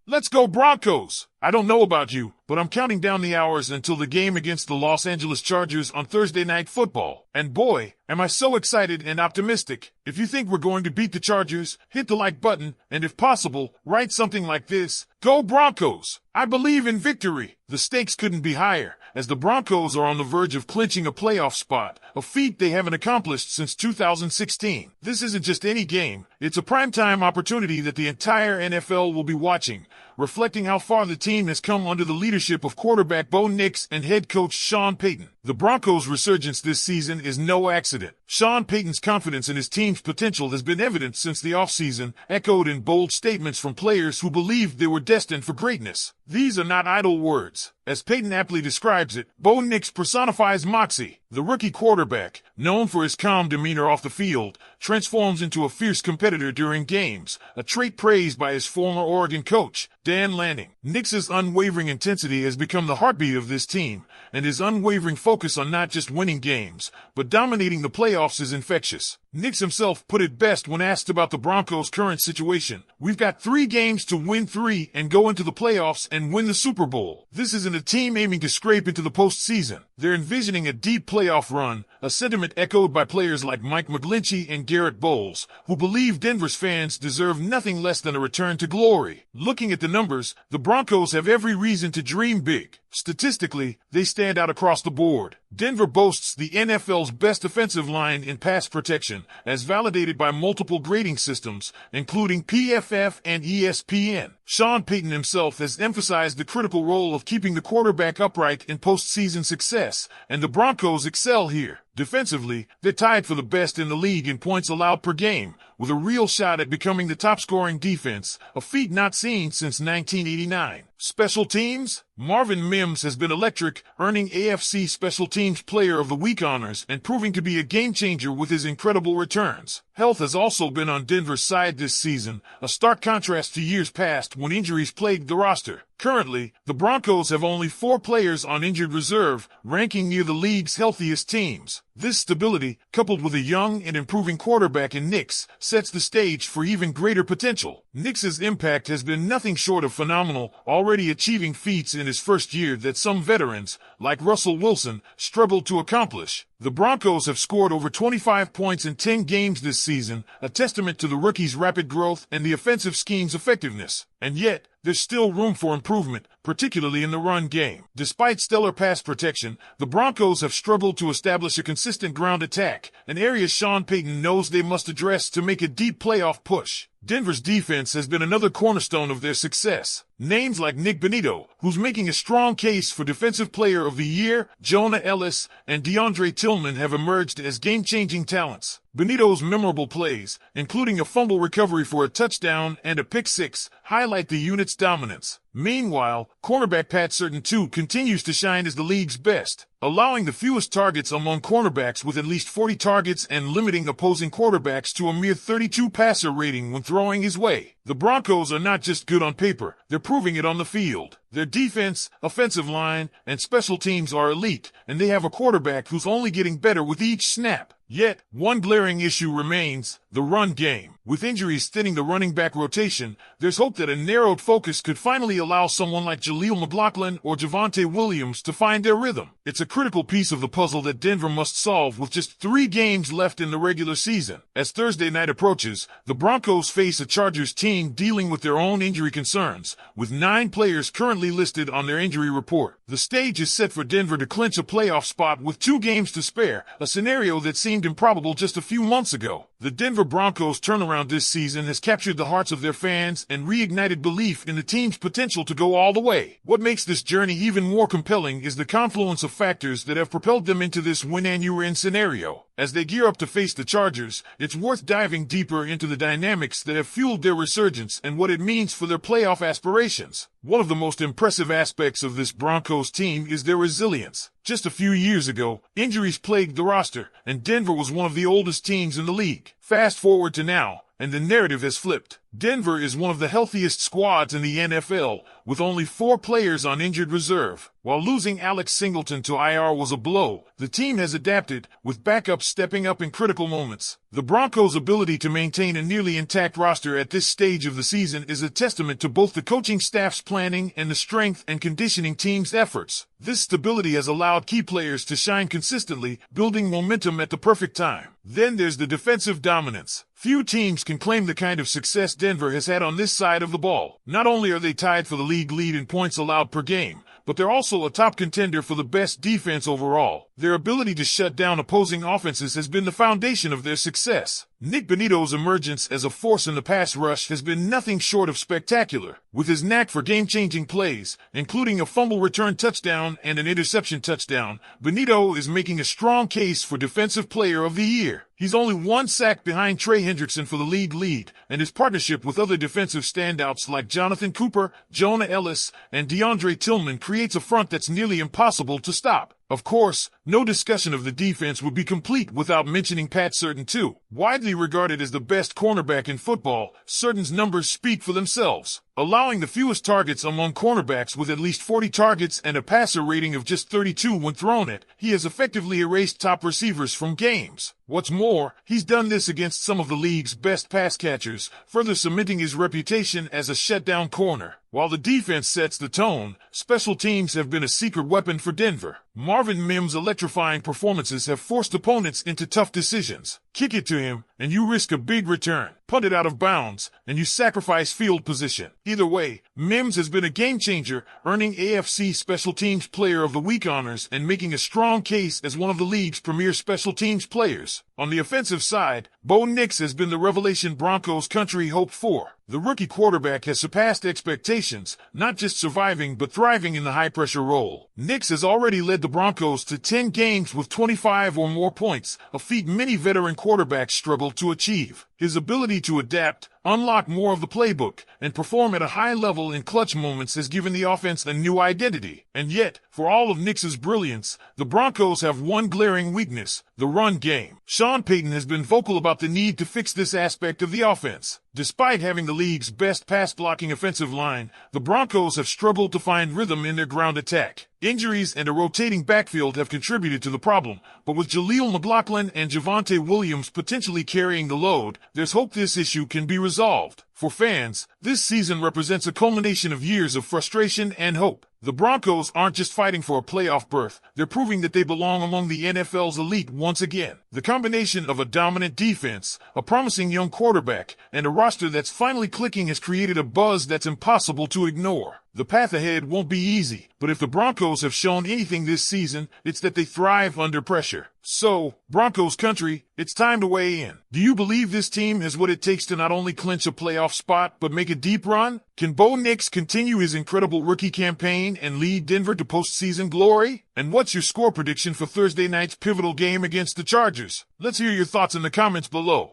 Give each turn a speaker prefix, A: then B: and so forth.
A: Let's go Broncos! I don't know about you, but I'm counting down the hours until the game against the Los Angeles Chargers on Thursday Night Football. And boy, am I so excited and optimistic. If you think we're going to beat the Chargers, hit the like button, and if possible, write something like this: Go Broncos! I believe in victory. The stakes couldn't be higher, as the Broncos are on the verge of clinching a playoff spot, a feat they haven't accomplished since 2016. This isn't just any game, it's a primetime opportunity that the entire NFL will be watching, reflecting how far the team has come under the leadership of quarterback Bo Nix and head coach Sean Payton. The Broncos' resurgence this season is no accident. Sean Payton's confidence in his team's potential has been evident since the offseason, echoed in bold statements from players who believed they were destined for greatness. These are not idle words. As Payton aptly describes it, Bo Nix personifies moxie. The rookie quarterback, known for his calm demeanor off the field, transforms into a fierce competitor during games, a trait praised by his former Oregon coach, Dan Lanning. Nix's unwavering intensity has become the heartbeat of this team, and his unwavering focus on not just winning games, but dominating the playoffs is infectious. Nix himself put it best when asked about the Broncos' current situation: "We've got 3 games to win 3 and go into the playoffs and win the Super Bowl. This isn't a team aiming to scrape into the postseason. They're envisioning a deep playoff run," a sentiment echoed by players like Mike McGlinchey and Garrett Bowles, who believe Denver's fans deserve nothing less than a return to glory. Looking at the numbers, the Broncos have every reason to dream big. Statistically, they stand out across the board. Denver boasts the NFL's best offensive line in pass protection, as validated by multiple grading systems, including PFF and ESPN. Sean Payton himself has emphasized the critical role of keeping the quarterback upright in postseason success, and the Broncos excel here. Defensively, they're tied for the best in the league in points allowed per game, with a real shot at becoming the top-scoring defense, a feat not seen since 1989. Special teams? Marvin Mims has been electric, earning AFC Special Teams Player of the Week honors and proving to be a game-changer with his incredible returns. Health has also been on Denver's side this season, a stark contrast to years past when injuries plagued the roster. Currently, the Broncos have only 4 players on injured reserve, ranking near the league's healthiest teams. This stability, coupled with a young and improving quarterback in NIX, sets the stage for even greater potential. Nix's impact has been nothing short of phenomenal, already achieving feats in his first year that some veterans, like Russell Wilson, struggled to accomplish. The Broncos have scored over 25 points in 10 games this season, a testament to the rookie's rapid growth and the offensive scheme's effectiveness. And yet, there's still room for improvement, particularly in the run game. Despite stellar pass protection, the Broncos have struggled to establish a consistent ground attack, an area Sean Payton knows they must address to make a deep playoff push. Denver's defense has been another cornerstone of their success. Names like Nick Bonitto, who's making a strong case for Defensive Player of the Year, Jonah Ellis, and DeAndre Tillman have emerged as game-changing talents. Bonitto's memorable plays, including a fumble recovery for a touchdown and a pick-6, highlight the unit's dominance. Meanwhile, cornerback Pat Surtain continues to shine as the league's best, allowing the fewest targets among cornerbacks with at least 40 targets and limiting opposing quarterbacks to a mere 32 passer rating when throwing his way. The Broncos are not just good on paper, they're proving it on the field. Their defense, offensive line, and special teams are elite, and they have a quarterback who's only getting better with each snap. Yet, one glaring issue remains: the run game. With injuries thinning the running back rotation, there's hope that a narrowed focus could finally allow someone like Jaleel McLaughlin or Javonte Williams to find their rhythm. It's a critical piece of the puzzle that Denver must solve with just 3 games left in the regular season. As Thursday night approaches, the Broncos face a Chargers team dealing with their own injury concerns, with 9 players currently listed on their injury report. The stage is set for Denver to clinch a playoff spot with 2 games to spare, a scenario that seemed improbable just a few months ago. The Denver Broncos' turnaround this season has captured the hearts of their fans and reignited belief in the team's potential to go all the way. What makes this journey even more compelling is the confluence of factors that have propelled them into this win-and-you-win scenario. As they gear up to face the Chargers, it's worth diving deeper into the dynamics that have fueled their resurgence and what it means for their playoff aspirations. One of the most impressive aspects of this Broncos team is their resilience. Just a few years ago, injuries plagued the roster, and Denver was one of the oldest teams in the league. Fast forward to now, and the narrative has flipped. Denver is one of the healthiest squads in the NFL, with only 4 players on injured reserve. While losing Alex Singleton to IR was a blow, the team has adapted, with backups stepping up in critical moments. The Broncos' ability to maintain a nearly intact roster at this stage of the season is a testament to both the coaching staff's planning and the strength and conditioning team's efforts. This stability has allowed key players to shine consistently, building momentum at the perfect time. Then there's the defensive dominance. Few teams can claim the kind of success Denver has had on this side of the ball. Not only are they tied for the league lead in points allowed per game, but they're also a top contender for the best defense overall. Their ability to shut down opposing offenses has been the foundation of their success. Nick Bonitto's emergence as a force in the pass rush has been nothing short of spectacular. With his knack for game-changing plays, including a fumble return touchdown and an interception touchdown, Bonitto is making a strong case for Defensive Player of the Year. He's only 1 sack behind Trey Hendrickson for the league lead, and his partnership with other defensive standouts like Jonathan Cooper, Jonah Ellis, and DeAndre Tillman creates a front that's nearly impossible to stop. Of course, no discussion of the defense would be complete without mentioning Pat Surtain too. Widely regarded as the best cornerback in football, Surtain's numbers speak for themselves. Allowing the fewest targets among cornerbacks with at least 40 targets and a passer rating of just 32 when thrown at, he has effectively erased top receivers from games. What's more, he's done this against some of the league's best pass catchers, further cementing his reputation as a shutdown corner. While the defense sets the tone, special teams have been a secret weapon for Denver. Marvin Mims' electrifying performances have forced opponents into tough decisions. Kick it to him, and you risk a big return. Punt it out of bounds, and you sacrifice field position. Either way, Mims has been a game-changer, earning AFC Special Teams Player of the Week honors and making a strong case as one of the league's premier special teams players. On the offensive side, Bo Nix has been the revelation Broncos country hoped for. The rookie quarterback has surpassed expectations, not just surviving but thriving in the high-pressure role. Nix has already led the Broncos to 10 games with 25 or more points, a feat many veteran quarterbacks struggle to achieve. His ability to adapt, unlock more of the playbook, and perform at a high level in clutch moments has given the offense a new identity. And yet, for all of Nix's brilliance, the Broncos have one glaring weakness: the run game. Sean Payton has been vocal about the need to fix this aspect of the offense. Despite having the league's best pass-blocking offensive line, the Broncos have struggled to find rhythm in their ground attack. Injuries and a rotating backfield have contributed to the problem, but with Jaleel McLaughlin and Javonte Williams potentially carrying the load, there's hope this issue can be resolved. For fans, this season represents a culmination of years of frustration and hope. The Broncos aren't just fighting for a playoff berth, they're proving that they belong among the NFL's elite once again. The combination of a dominant defense, a promising young quarterback, and a roster that's finally clicking has created a buzz that's impossible to ignore. The path ahead won't be easy, but if the Broncos have shown anything this season, it's that they thrive under pressure. So, Broncos country, it's time to weigh in. Do you believe this team has what it takes to not only clinch a playoff spot, but make a deep run? Can Bo Nix continue his incredible rookie campaign and lead Denver to postseason glory? And what's your score prediction for Thursday night's pivotal game against the Chargers? Let's hear your thoughts in the comments below.